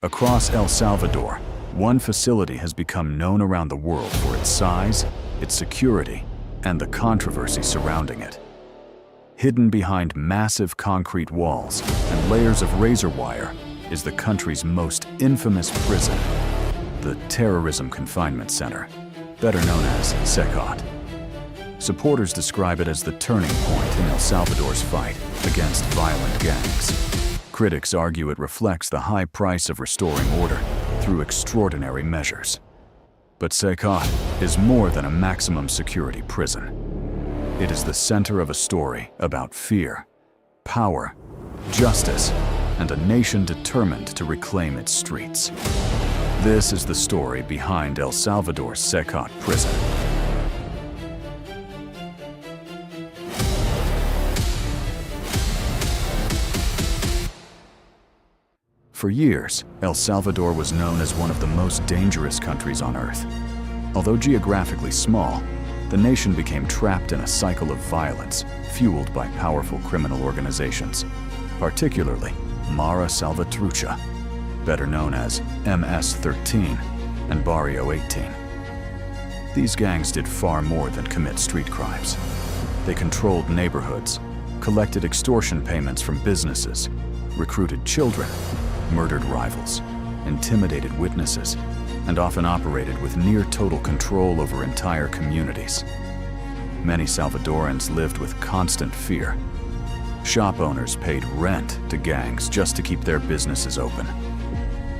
Across El Salvador, one facility has become known around the world for its size, its security, and the controversy surrounding it. Hidden behind massive concrete walls and layers of razor wire is the country's most infamous prison, the Terrorism Confinement Center, better known as CECOT. Supporters describe it as the turning point in El Salvador's fight against violent gangs. Critics argue it reflects the high price of restoring order through extraordinary measures. But CECOT is more than a maximum security prison. It is the center of a story about fear, power, justice, and a nation determined to reclaim its streets. This is the story behind El Salvador's CECOT prison. For years, El Salvador was known as one of the most dangerous countries on Earth. Although geographically small, the nation became trapped in a cycle of violence fueled by powerful criminal organizations, particularly Mara Salvatrucha, better known as MS-13 and Barrio 18. These gangs did far more than commit street crimes. They controlled neighborhoods, collected extortion payments from businesses, recruited children, murdered rivals, intimidated witnesses, and often operated with near-total control over entire communities. Many Salvadorans lived with constant fear. Shop owners paid rent to gangs just to keep their businesses open.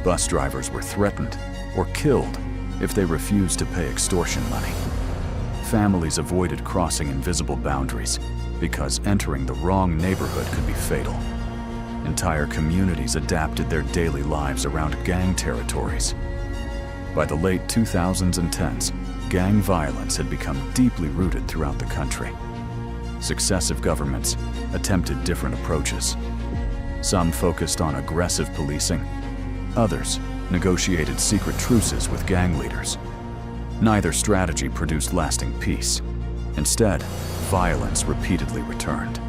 Bus drivers were threatened or killed if they refused to pay extortion money. Families avoided crossing invisible boundaries because entering the wrong neighborhood could be fatal. Entire communities adapted their daily lives around gang territories. By the late 2000s and 10s, gang violence had become deeply rooted throughout the country. Successive governments attempted different approaches. Some focused on aggressive policing. Others negotiated secret truces with gang leaders. Neither strategy produced lasting peace. Instead, violence repeatedly returned.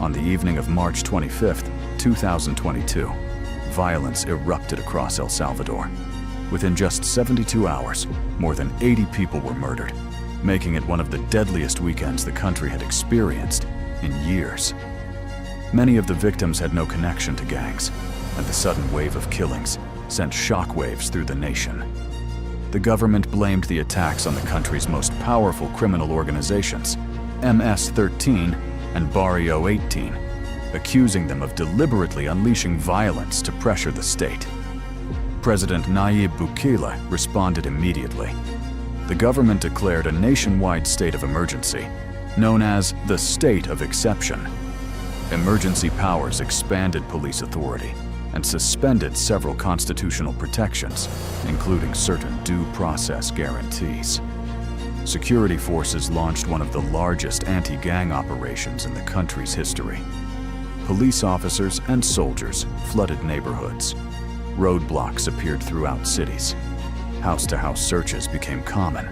On the evening of March 25th, 2022, violence erupted across El Salvador. Within just 72 hours, more than 80 people were murdered, making it one of the deadliest weekends the country had experienced in years. Many of the victims had no connection to gangs, and the sudden wave of killings sent shockwaves through the nation. The government blamed the attacks on the country's most powerful criminal organizations, MS-13 and Barrio 18, accusing them of deliberately unleashing violence to pressure the state. President Nayib Bukele responded immediately. The government declared a nationwide state of emergency, known as the State of Exception. Emergency powers expanded police authority and suspended several constitutional protections, including certain due process guarantees. Security forces launched one of the largest anti-gang operations in the country's history. Police officers and soldiers flooded neighborhoods. Roadblocks appeared throughout cities. House-to-house searches became common.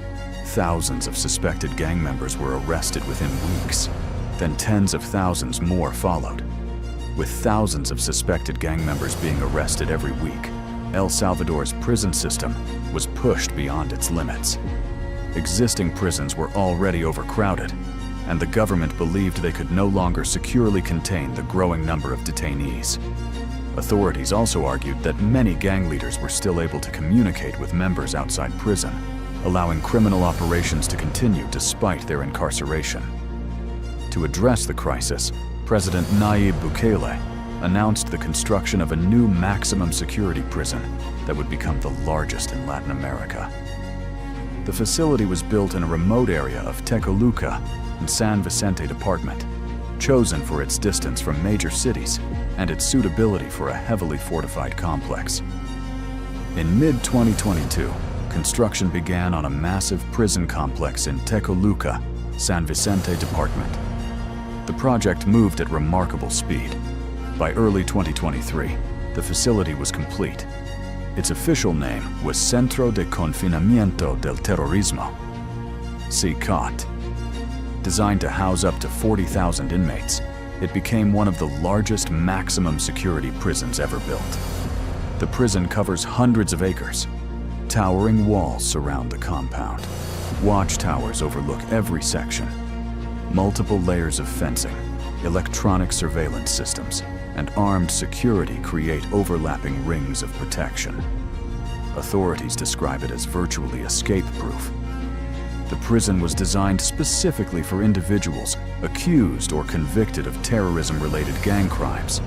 Thousands of suspected gang members were arrested within weeks. Then tens of thousands more followed. With thousands of suspected gang members being arrested every week, El Salvador's prison system was pushed beyond its limits. Existing prisons were already overcrowded, and the government believed they could no longer securely contain the growing number of detainees. Authorities also argued that many gang leaders were still able to communicate with members outside prison, allowing criminal operations to continue despite their incarceration. To address the crisis, President Nayib Bukele announced the construction of a new maximum security prison that would become the largest in Latin America. The facility was built in a remote area of Tecoluca in San Vicente Department, chosen for its distance from major cities and its suitability for a heavily fortified complex. In mid-2022, construction began on a massive prison complex in Tecoluca, San Vicente Department. The project moved at remarkable speed. By early 2023, the facility was complete. Its official name was Centro de Confinamiento del Terrorismo, CECOT. Designed to house up to 40,000 inmates, it became one of the largest maximum security prisons ever built. The prison covers hundreds of acres. Towering walls surround the compound. Watchtowers overlook every section. Multiple layers of fencing, electronic surveillance systems, and armed security create overlapping rings of protection. Authorities describe it as virtually escape-proof. The prison was designed specifically for individuals accused or convicted of terrorism-related gang crimes.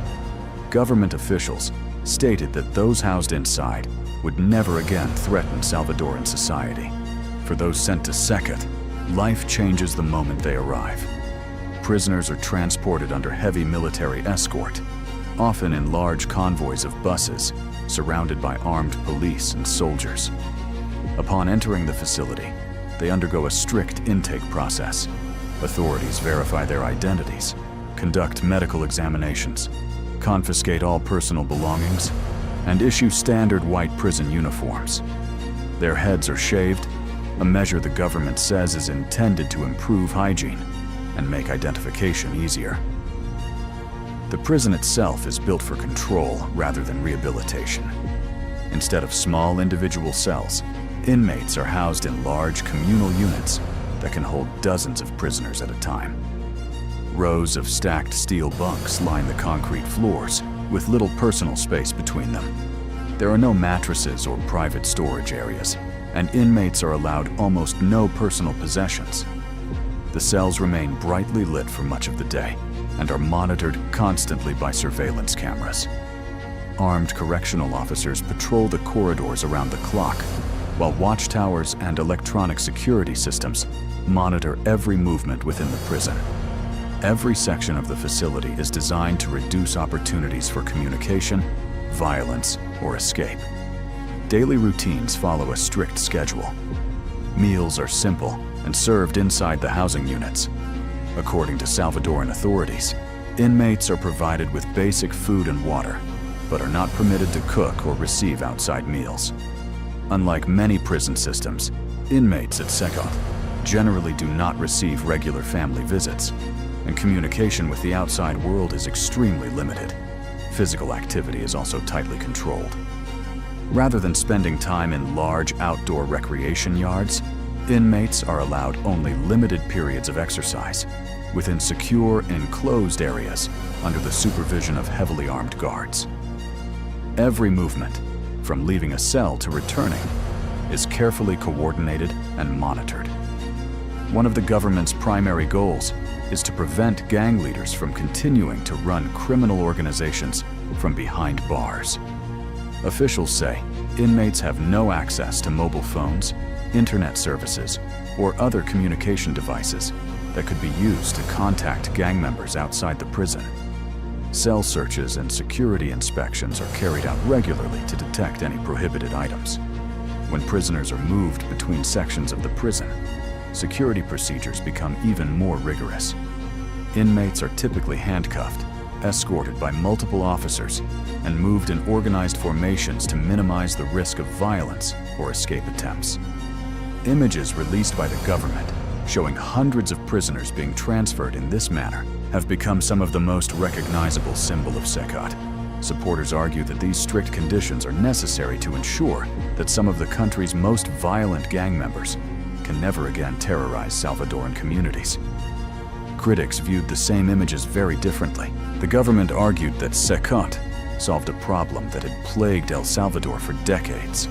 Government officials stated that those housed inside would never again threaten Salvadoran society. For those sent to CECOT, life changes the moment they arrive. Prisoners are transported under heavy military escort, often in large convoys of buses, surrounded by armed police and soldiers. Upon entering the facility, they undergo a strict intake process. Authorities verify their identities, conduct medical examinations, confiscate all personal belongings, and issue standard white prison uniforms. Their heads are shaved, a measure the government says is intended to improve hygiene and make identification easier. The prison itself is built for control rather than rehabilitation. Instead of small individual cells, inmates are housed in large communal units that can hold dozens of prisoners at a time. Rows of stacked steel bunks line the concrete floors, with little personal space between them. There are no mattresses or private storage areas, and inmates are allowed almost no personal possessions. The cells remain brightly lit for much of the day and are monitored constantly by surveillance cameras. Armed correctional officers patrol the corridors around the clock, while watchtowers and electronic security systems monitor every movement within the prison. Every section of the facility is designed to reduce opportunities for communication, violence, or escape. Daily routines follow a strict schedule. Meals are simple and served inside the housing units. According to Salvadoran authorities, inmates are provided with basic food and water, but are not permitted to cook or receive outside meals. Unlike many prison systems, inmates at CECOT generally do not receive regular family visits, and communication with the outside world is extremely limited. Physical activity is also tightly controlled. Rather than spending time in large outdoor recreation yards, inmates are allowed only limited periods of exercise within secure, enclosed areas under the supervision of heavily armed guards. Every movement, from leaving a cell to returning, is carefully coordinated and monitored. One of the government's primary goals is to prevent gang leaders from continuing to run criminal organizations from behind bars. Officials say inmates have no access to mobile phones, internet services, or other communication devices that could be used to contact gang members outside the prison. Cell searches and security inspections are carried out regularly to detect any prohibited items. When prisoners are moved between sections of the prison, security procedures become even more rigorous. Inmates are typically handcuffed, escorted by multiple officers, and moved in organized formations to minimize the risk of violence or escape attempts. Images released by the government showing hundreds of prisoners being transferred in this manner have become some of the most recognizable symbol of CECOT. Supporters argue that these strict conditions are necessary to ensure that some of the country's most violent gang members can never again terrorize Salvadoran communities. Critics viewed the same images very differently. The government argued that CECOT solved a problem that had plagued El Salvador for decades.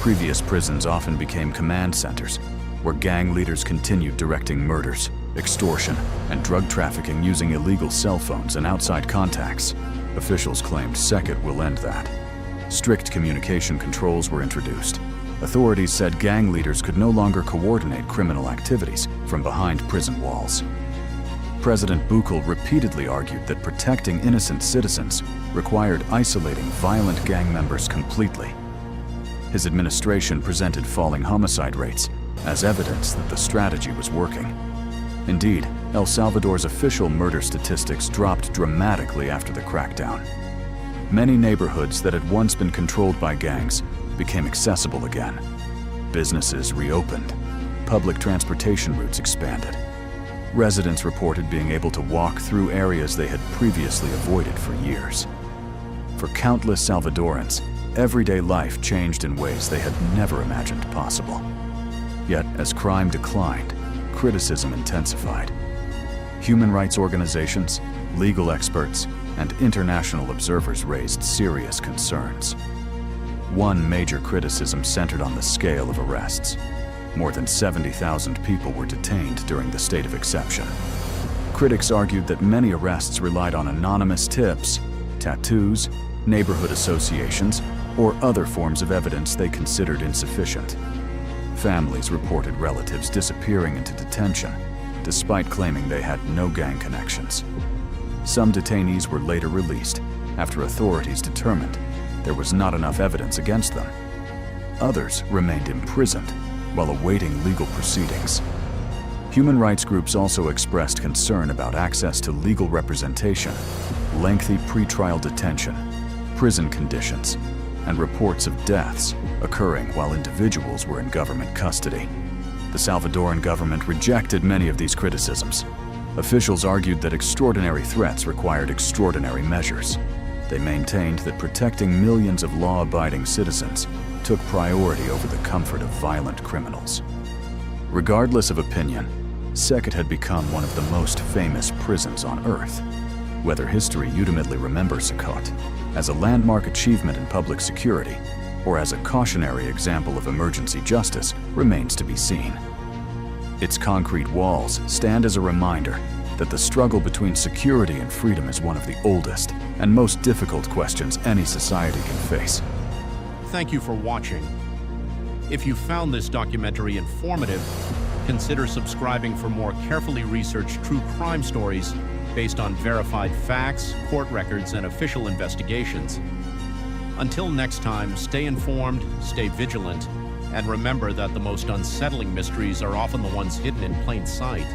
Previous prisons often became command centers, where gang leaders continued directing murders, extortion, and drug trafficking using illegal cell phones and outside contacts. Officials claimed CECOT will end that. Strict communication controls were introduced. Authorities said gang leaders could no longer coordinate criminal activities from behind prison walls. President Buchel repeatedly argued that protecting innocent citizens required isolating violent gang members completely. His administration presented falling homicide rates as evidence that the strategy was working. Indeed, El Salvador's official murder statistics dropped dramatically after the crackdown. Many neighborhoods that had once been controlled by gangs became accessible again. Businesses reopened. Public transportation routes expanded. Residents reported being able to walk through areas they had previously avoided for years. For countless Salvadorans, everyday life changed in ways they had never imagined possible. Yet, as crime declined, criticism intensified. Human rights organizations, legal experts, and international observers raised serious concerns. One major criticism centered on the scale of arrests. More than 70,000 people were detained during the state of exception. Critics argued that many arrests relied on anonymous tips, tattoos, neighborhood associations, or other forms of evidence they considered insufficient. Families reported relatives disappearing into detention, despite claiming they had no gang connections. Some detainees were later released after authorities determined there was not enough evidence against them. Others remained imprisoned while awaiting legal proceedings. Human rights groups also expressed concern about access to legal representation, lengthy pretrial detention, prison conditions, and reports of deaths occurring while individuals were in government custody. The Salvadoran government rejected many of these criticisms. Officials argued that extraordinary threats required extraordinary measures. They maintained that protecting millions of law-abiding citizens took priority over the comfort of violent criminals. Regardless of opinion, CECOT had become one of the most famous prisons on Earth. Whether history ultimately remembers CECOT as a landmark achievement in public security or as a cautionary example of emergency justice remains to be seen. Its concrete walls stand as a reminder that the struggle between security and freedom is one of the oldest and most difficult questions any society can face. Thank you for watching. If you found this documentary informative, consider subscribing for more carefully researched true crime stories based on verified facts, court records, and official investigations. Until next time, stay informed, stay vigilant, and remember that the most unsettling mysteries are often the ones hidden in plain sight.